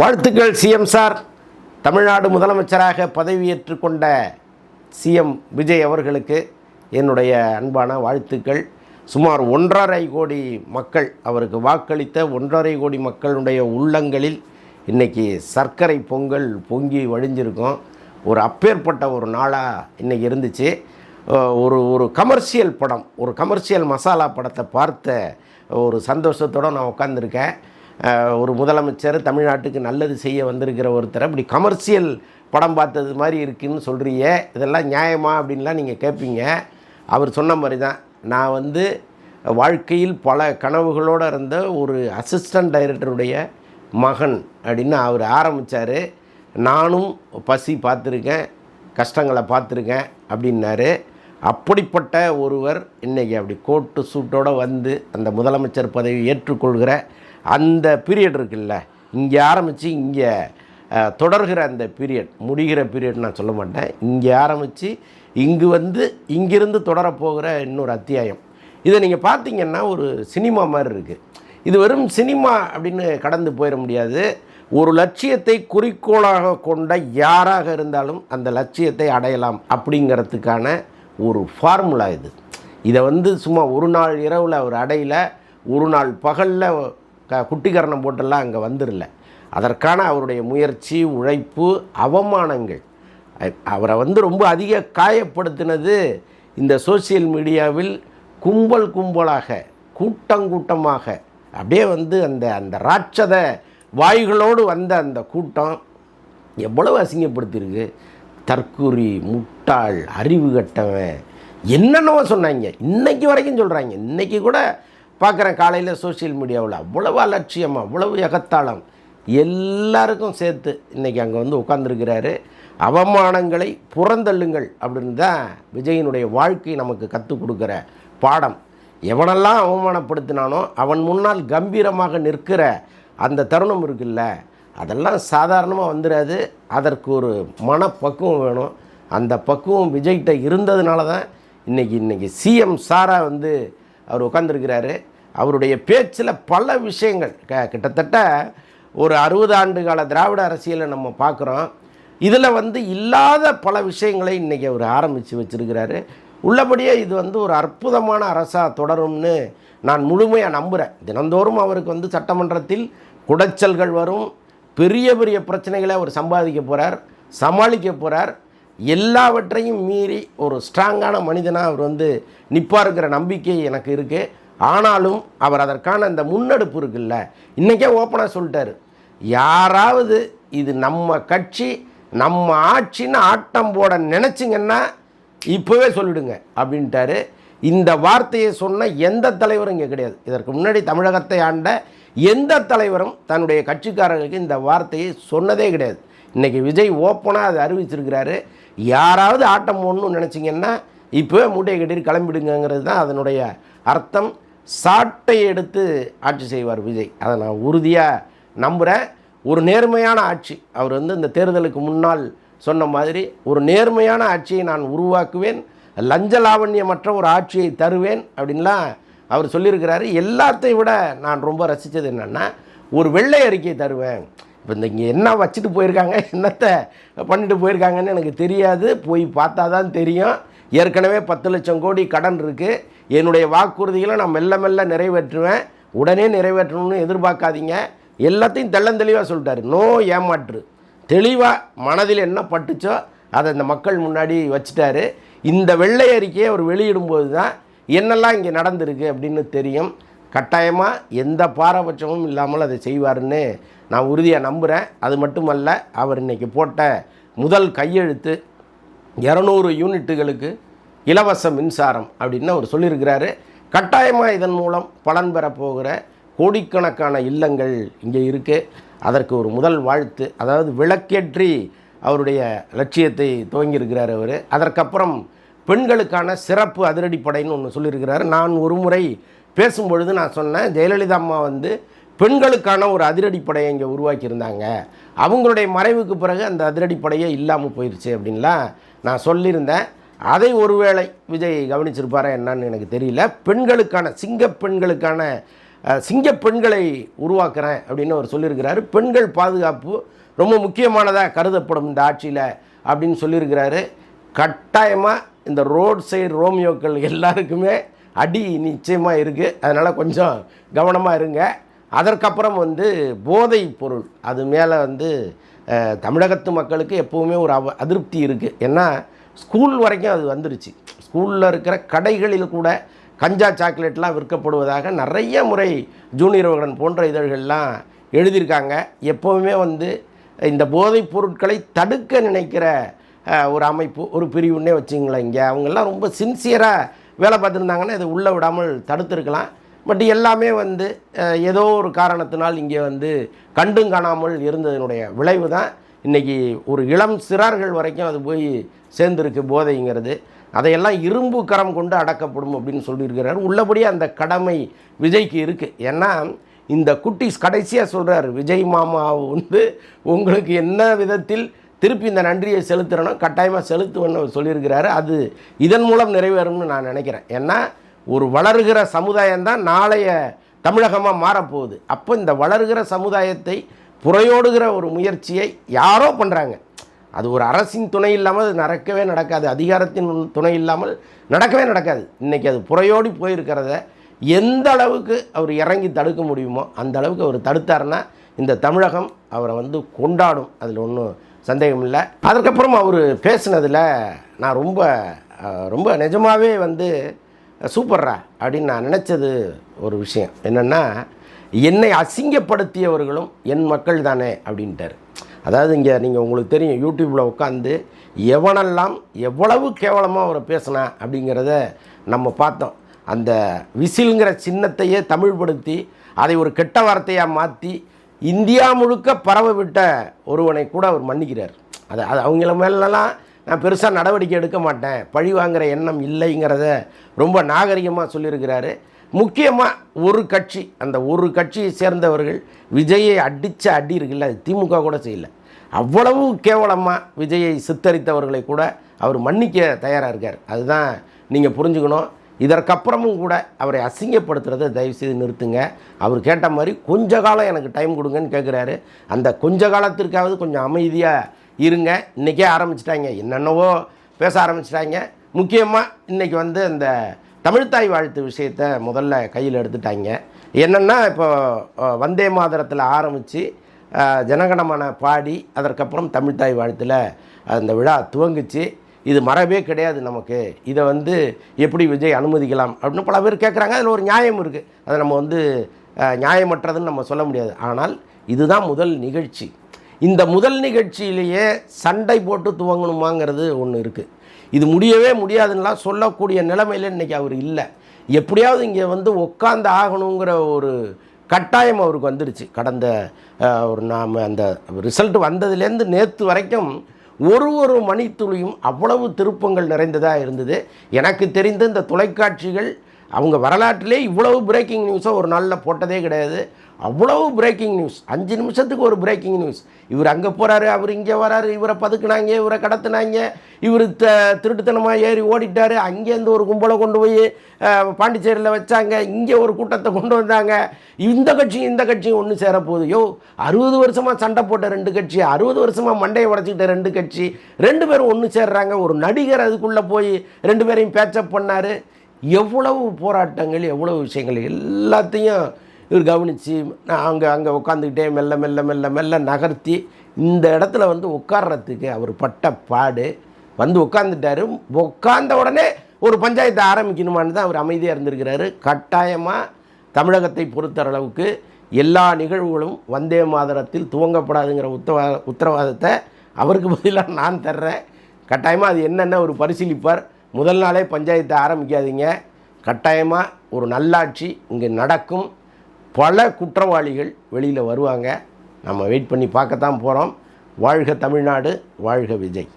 வாழ்த்துக்கள் CM sir. Tamil Nadu முதலமைச்சராக பதவியேற்று கொண்ட சிஎம் விஜய் அவர்களுக்கு என்னுடைய அன்பான வாழ்த்துக்கள். சுமார் 1.5 கோடி மக்கள் அவருக்கு வாக்களித்த 1.5 கோடி மக்களுடைய உள்ளங்களில் இன்றைக்கி சர்க்கரை பொங்கல் பொங்கி வழிஞ்சிருக்கும். ஒரு அப்பேற்பட்ட ஒரு நாளாக இன்றைக்கி இருந்துச்சு. ஒரு கமர்ஷியல் படம், ஒரு கமர்ஷியல் மசாலா படத்தை பார்த்த ஒரு சந்தோஷத்தோடு நான் உட்காந்துருக்கேன். ஒரு முதலமைச்சர் தமிழ்நாட்டுக்கு நல்லது செய்ய வந்திருக்கிற ஒருத்தர் இப்படி கமர்ஷியல் படம் பார்த்தது மாதிரி இருக்குதுன்னு சொல்கிறீங்க, இதெல்லாம் நியாயமா அப்படின்லாம் நீங்கள் கேட்பீங்க. அவர் சொன்ன மாதிரி தான், நான் வாழ்க்கையில் பல கனவுகளோடு இருந்த ஒரு அசிஸ்டன்ட் டைரக்டருடைய மகன் அப்படின்னு அவர் ஆரம்பித்தார். நானும் பசி பார்த்துருக்கேன், கஷ்டங்களை பார்த்துருக்கேன் அப்படின்னாரு. அப்படிப்பட்ட ஒருவர் இன்றைக்கி அப்படி கோட்டு சூட்டோடு அந்த முதலமைச்சர் பதவி ஏற்றுக்கொள்கிற அந்த பீரியட் இருக்குல்ல, இங்கே ஆரம்பித்து இங்கே தொடர்கிற அந்த பீரியட், முடிகிற பீரியட் நான் சொல்ல மாட்டேன், இங்கே ஆரம்பித்து இங்கிருந்து தொடரப்போகிற இன்னொரு அத்தியாயம். இதை நீங்கள் பார்த்தீங்கன்னா ஒரு சினிமா மாதிரி இருக்குது. இது வெறும் சினிமா அப்படின்னு கடந்து போயிட முடியாது. ஒரு லட்சியத்தை குறிக்கோளாக கொண்ட யாராக இருந்தாலும் அந்த லட்சியத்தை அடையலாம் அப்படிங்கிறதுக்கான ஒரு ஃபார்முலா இது. இதை சும்மா ஒரு நாள் இரவில் அவர் அடையல, ஒரு நாள் பகலில் குட்டிக்கரணம் போட்டெல்லாம் அங்கே வந்துடல. அதற்கான அவருடைய முயற்சி, உழைப்பு, அவமானங்கள், அவரை ரொம்ப அதிக காயப்படுத்தினது இந்த சோசியல் மீடியாவில் கும்பலாக கூட்டமாக அப்படியே அந்த ராட்சத வாய்களோடு அந்த கூட்டம் எவ்வளவு அசிங்கப்படுத்தியிருக்கு. தற்குறி, முட்டாள், அறிவு கட்டவன், என்னென்னவோ சொன்னாங்க. இன்றைக்கி வரைக்கும் சொல்கிறாங்க. இன்றைக்கி கூட பார்க்குறேன் காலையில் சோசியல் மீடியாவில் அவ்வளவு அலட்சியம், அவ்வளவு எகத்தாளம் எல்லாருக்கும் சேர்த்து இன்றைக்கி அங்கே உட்காந்துருக்கிறாரு. அவமானங்களை புறந்தள்ளுங்கள் அப்படின்னு தான் விஜயினுடைய வாழ்க்கை நமக்கு கற்றுக் கொடுக்குற பாடம். எவனெல்லாம் அவமானப்படுத்தினானோ அவன் முன்னால் கம்பீரமாக நிற்கிற அந்த தருணம் இருக்குல்ல, அதெல்லாம் சாதாரணமாக வந்துடாது. அதற்கு ஒரு மனப்பக்குவம் வேணும். அந்த பக்குவம் விஜய்கிட்ட இருந்ததுனால தான் இன்றைக்கி சிஎம் சாராக அவர் உட்காந்துருக்கிறாரு. அவருடைய பேச்சில் பல விஷயங்கள் கிட்டத்தட்ட ஒரு 60 ஆண்டு கால திராவிட அரசியலை நம்ம பார்க்குறோம். இதில் இல்லாத பல விஷயங்களை இன்றைக்கி அவர் ஆரம்பித்து வச்சுருக்கிறாரு. உள்ளபடியே இது ஒரு அற்புதமான அரசாக தொடரும்னு நான் முழுமையாக நம்புகிறேன். தினந்தோறும் அவருக்கு சட்டமன்றத்தில் குடைச்சல்கள் வரும், பெரிய பெரிய பிரச்சனைகளை அவர் சம்பாதிக்க போகிறார், சமாளிக்க போகிறார். எல்லாவற்றையும் மீறி ஒரு ஸ்ட்ராங்கான மனிதனாக அவர் நிற்பாருங்கிற நம்பிக்கை எனக்கு இருக்குது. ஆனாலும் அவர் அதற்கான அந்த முன்னெடுப்பு இருக்குல்ல, இன்றைக்கே ஓப்பனாக சொல்லிட்டார், யாராவது இது நம்ம கட்சி நம்ம ஆட்சின்னு ஆட்டம் போட நினச்சிங்கன்னா இப்போவே சொல்லிவிடுங்க அப்படின்ட்டாரு. இந்த வார்த்தையை சொன்ன எந்த தலைவரும் இங்கே கிடையாது. இதற்கு முன்னாடி தமிழகத்தை ஆண்ட எந்த தலைவரும் தன்னுடைய கட்சிக்காரர்களுக்கு இந்த வார்த்தையை சொன்னதே கிடையாது. இன்றைக்கி விஜய் ஓப்பனாக அதை அறிவிச்சிருக்கிறாரு. யாராவது ஆட்டம் போடணும்னு நினச்சிங்கன்னா இப்போவே மூட்டையை கட்டிட்டு கிளம்பிடுங்கிறது தான் அதனுடைய அர்த்தம். சாட்டை எடுத்து ஆட்சி செய்வார் விஜய், அதை நான் உறுதியாக நம்புகிறேன். ஒரு நேர்மையான ஆட்சி, அவர் இந்த தேர்தலுக்கு முன்னால் சொன்ன மாதிரி ஒரு நேர்மையான ஆட்சியை நான் உருவாக்குவேன், லஞ்ச லாவண்யமற்ற ஒரு ஆட்சியை தருவேன் அப்படின்லாம் அவர் சொல்லியிருக்கிறாரு. எல்லாத்தையும் விட நான் ரொம்ப ரசித்தது என்னென்னா, ஒரு வெள்ளை அறிக்கை தருவேன். இப்போ இங்கே என்ன வச்சுட்டு போயிருக்காங்க, என்னத்தை பண்ணிட்டு போயிருக்காங்கன்னு எனக்கு தெரியாது, போய் பார்த்தா தான் தெரியும். ஏற்கனவே 10 லட்சம் கோடி கடன் இருக்குது. என்னுடைய வாக்குறுதிகளை நான் மெல்ல மெல்ல நிறைவேற்றுவேன், உடனே நிறைவேற்றணும்னு எதிர்பார்க்காதீங்க. எல்லாத்தையும் தெள்ளந்தெளிவாக சொல்லிட்டாரு. நோ ஏமாற்று, தெளிவாக மனதில் என்ன பட்டுச்சோ அதை இந்த மக்கள் முன்னாடி வச்சுட்டாரு. இந்த வெள்ளை அறிக்கையை அவர் வெளியிடும்போது தான் என்னெல்லாம் இங்கே நடந்திருக்கு அப்படின்னு தெரியும். கட்டாயமாக எந்த பாரபட்சமும் இல்லாமல் அதை செய்வார்னு நான் உறுதியாக நம்புகிறேன். அது மட்டுமல்ல, அவர் இன்றைக்கி போட்ட முதல் கையெழுத்து 200 யூனிட்டுகளுக்கு இலவச மின்சாரம் அப்படின்னு அவர் சொல்லியிருக்கிறாரு. கட்டாயமாக இதன் மூலம் பலன் பெறப்போகிற கோடிக்கணக்கான இல்லங்கள் இங்கே இருக்குது. அதற்கு ஒரு முதல் வாழ்த்து. அதாவது விளக்கேற்றி அவருடைய லட்சியத்தை துவங்கியிருக்கிறார் அவர். அதற்கப்புறம் பெண்களுக்கான சிறப்பு அதிரடிப்படைன்னு ஒன்று சொல்லியிருக்கிறாரு. நான் ஒரு முறை பேசும்பொழுது நான் சொன்னேன், ஜெயலலிதா அம்மா பெண்களுக்கான ஒரு அதிரடிப்படையை இங்கே உருவாக்கியிருந்தாங்க, அவங்களுடைய மறைவுக்கு பிறகு அந்த அதிரடிப்படையே இல்லாமல் போயிடுச்சு அப்படின்லாம் நான் சொல்லியிருந்தேன். அதை ஒருவேளை விஜய் கவனிச்சிருப்பாரா என்னன்னு எனக்கு தெரியல. பெண்களுக்கான பெண்களுக்கான சிங்க பெண்களை உருவாக்குறேன் அப்படின்னு அவர் சொல்லியிருக்கிறாரு. பெண்கள் பாதுகாப்பு ரொம்ப முக்கியமானதாக கருதப்படும் இந்த ஆட்சியில் அப்படின்னு சொல்லியிருக்கிறாரு. கட்டாயமாக இந்த ரோட் சைடு ரோமியோக்கள் எல்லாருக்குமே அடி நிச்சயமாக இருக்குது. அதனால் கொஞ்சம் கவனமாக இருங்க. அதற்கப்புறம் போதை பொருள் அது மேலே தமிழகத்து மக்களுக்கு எப்போவுமே ஒரு அதிருப்தி இருக்குது. ஏன்னா ஸ்கூல் வரைக்கும் அது வந்துருச்சு. ஸ்கூலில் இருக்கிற கடைகளில் கூட கஞ்சா சாக்லேட்லாம் விற்கப்படுவதாக நிறைய முறை ஜூனியர் விகடன் போன்ற இதழ்கள்லாம் எழுதியிருக்காங்க. எப்போவுமே இந்த போதைப் பொருட்களை தடுக்க நினைக்கிற ஒரு அமைப்பு, ஒரு பிரிவுன்னே வச்சுங்களேன். இங்கே அவங்கெல்லாம் ரொம்ப சின்சியராக வேலை பார்த்துருந்தாங்கன்னா இதை உள்ளே விடாமல் தடுத்துருக்கலாம். பட் எல்லாமே ஏதோ ஒரு காரணத்தினால் இங்கே கண்டும் காணாமல் இருந்ததனுடைய விளைவு தான் இன்றைக்கி ஒரு இளம் சிறார்கள் வரைக்கும் அது போய் சேர்ந்துருக்கு போதைங்கிறது. அதையெல்லாம் இரும்பு கரம் கொண்டு அடக்கப்படும் அப்படின்னு சொல்லியிருக்கிறார். உள்ளபடியே அந்த கடமை விஜய்க்கு இருக்குது. ஏன்னா இந்த குட்டீஸ் கடைசியாக சொல்கிறார், விஜய் மாமா உங்களுக்கு என்ன விதத்தில் திருப்பி இந்த நன்றியை செலுத்துகிறனோ கட்டாயமாக செலுத்துவேன்னு சொல்லியிருக்கிறாரு. அது இதன் மூலம் நிறைவேறும்னு நான் நினைக்கிறேன். ஏன்னா ஒரு வளர்கிற சமுதாயம்தான் நாளைய தமிழகமாக மாறப்போகுது. அப்போ இந்த வளர்கிற சமுதாயத்தை புறையோடுகிற ஒரு முயற்சியை யாரோ பண்ணுறாங்க. அது ஒரு அரசின் துணை இல்லாமல் அது நடக்காது. அதிகாரத்தின் துணை இல்லாமல் நடக்காது. இன்றைக்கி அது புறையோடி போயிருக்கிறத எந்த அளவுக்கு அவர் இறங்கி தடுக்க முடியுமோ அந்த அளவுக்கு அவர் தடுத்தாருன்னா இந்த தமிழகம் அவரை கொண்டாடும். அதில் ஒன்றும் சந்தேகம் இல்லை. அதுக்கப்புறம் அவர் பேசினதில் நான் ரொம்ப நிஜமாகவே சூப்பர்ரா அப்படின்னு நான் நினச்சது ஒரு விஷயம் என்னென்னா, என்னை அசிங்கப்படுத்தியவர்களும் என் மக்கள் தானே அப்படின்ட்டார். அதாவது இங்கே நீங்கள் உங்களுக்கு தெரியும், யூடியூப்பில் உட்காந்து எவனெல்லாம் எவ்வளவு கேவலமாக அவரை பேசினா அப்படிங்கிறத நம்ம பார்த்தோம். அந்த விசில்ங்கிற சின்னத்தையே தமிழ்படுத்தி அதை ஒரு கெட்ட வார்த்தையாக மாற்றி இந்தியா முழுக்க பரவ விட்ட ஒருவனை கூட அவர் மன்னிக்கிறார். அது அவங்கள மேலெல்லாம் நான் பெருசாக நடவடிக்கை எடுக்க மாட்டேன், பழி வாங்குகிற எண்ணம் இல்லைங்கிறத ரொம்ப நாகரிகமாக சொல்லியிருக்கிறாரு. முக்கியமாக அந்த ஒரு கட்சியை சேர்ந்தவர்கள் விஜயை அடித்த அடி இருக்குல்ல, அது திமுக கூட செய்யலை. அவ்வளவு கேவலமாக விஜயை சித்தரித்தவர்களை கூட அவர் மன்னிக்க தயாராக இருக்கார். அதுதான் நீங்கள் புரிஞ்சுக்கணும். இதற்கப்புறமும் கூட அவரை அசிங்கப்படுத்துறதை தயவுசெய்து நிறுத்துங்க. அவர் கேட்ட மாதிரி கொஞ்ச காலம் எனக்கு டைம் கொடுங்கன்னு கேட்குறாரு. அந்த கொஞ்ச காலத்திற்காவது கொஞ்சம் அமைதியாக இருங்க. இன்றைக்கே ஆரம்பிச்சிட்டாங்க, என்னென்னவோ பேச ஆரம்பிச்சிட்டாங்க. முக்கியமாக இன்றைக்கி அந்த தமிழ்த்தாய் வாழ்த்து விஷயத்தை முதல்ல கையில் எடுத்துட்டாங்க. என்னென்னா இப்போ வந்தே மாதரத்தில் ஆரம்பித்து ஜனகணமன பாடி அதற்கப்புறம் தமிழ்த்தாய் வாழ்த்தில் அந்த விழா துவங்குச்சு. இது மரபே கிடையாது நமக்கு, இதை எப்படி விஜய் அனுமதிக்கலாம் அப்படின்னு பல பேர் கேட்குறாங்க. அதில் ஒரு நியாயம் இருக்குது. அதை நம்ம நியாயமற்றதுன்னு நம்ம சொல்ல முடியாது. ஆனால் இதுதான் முதல் நிகழ்ச்சி. இந்த முதல் நிகழ்ச்சியிலேயே சண்டை போட்டு துவங்கணுமாங்கிறது ஒன்று இருக்குது. இது முடியவே முடியாதுன்னெலாம் சொல்லக்கூடிய நிலைமையில் இன்றைக்கி அவர் இல்லை. எப்படியாவது இங்கே உட்காந்து ஆகணுங்கிற ஒரு கட்டாயம் அவருக்கு வந்துடுச்சு. கடந்த நாம் அந்த ரிசல்ட் வந்ததுலேருந்து நேற்று வரைக்கும் ஒரு மணித்துளியும் அவ்வளவு திருப்பங்கள் நிறைந்ததாக இருந்தது. எனக்கு தெரிந்த இந்த தொலைக்காட்சிகள் அவங்க வரலாற்றிலே இவ்வளவு பிரேக்கிங் நியூஸை ஒரு நாளில் போட்டதே கிடையாது. அவ்வளவு பிரேக்கிங் நியூஸ், 5 நிமிஷத்துக்கு ஒரு பிரேக்கிங் நியூஸ். இவர் அங்கே போகிறாரு, அவர் இங்கே வராரு, இவரை பதுக்குனாங்க, இவரை கடத்தினாங்க, இவர் திருட்டுத்தனமாக ஏறி ஓடிட்டார், அங்கேருந்து ஒரு கும்பலை கொண்டு போய் பாண்டிச்சேரியில் வச்சாங்க, இங்கே ஒரு கூட்டத்தை கொண்டு வந்தாங்க, இந்த கட்சியும் ஒன்று சேரப்போகுது. 60 வருஷமாக சண்டை போட்ட 2 கட்சி, 60 வருஷமாக மண்டையை உடச்சிக்கிட்ட 2 கட்சி, 2 பேரும் ஒன்று சேர்றாங்க. ஒரு நடிகர் அதுக்குள்ளே போய் 2 பேரையும் பேச்சப் பண்ணார். எவ்வளவு போராட்டங்கள், எவ்வளவு விஷயங்கள் எல்லாத்தையும் இவர் கவனித்து அங்கே உட்காந்துக்கிட்டே மெல்ல மெல்ல மெல்ல மெல்ல நகர்த்தி இந்த இடத்துல உட்கார்றதுக்கு அவர் பட்ட பாடு. உட்காந்துட்டார். உட்கார்ந்த உடனே ஒரு பஞ்சாயத்தை ஆரம்பிக்கணுமான்னு தான் அவர் அமைதியாக இருந்திருக்கிறாரு. கட்டாயமாக தமிழகத்தை பொறுத்தளவுக்கு எல்லா நிகழ்வுகளும் வந்தே மாதரத்தில் துவங்கப்படாதுங்கிற உத்தரவாதத்தை அவருக்கு பதிலாக நான் தர்றேன். கட்டாயமாக அது என்னென்ன ஒரு பரிசீலிப்பார். முதல் நாளே பஞ்சாயத்தை ஆரம்பிக்காதீங்க. கட்டாயமாக ஒரு நல்லாட்சி இங்கே நடக்கும். பல குற்றவாளிகள் வெளியில் வருவாங்க. நம்ம வெயிட் பண்ணி பார்க்கத்தான் போகிறோம். வாழ்க தமிழ்நாடு, வாழ்க விஜய்.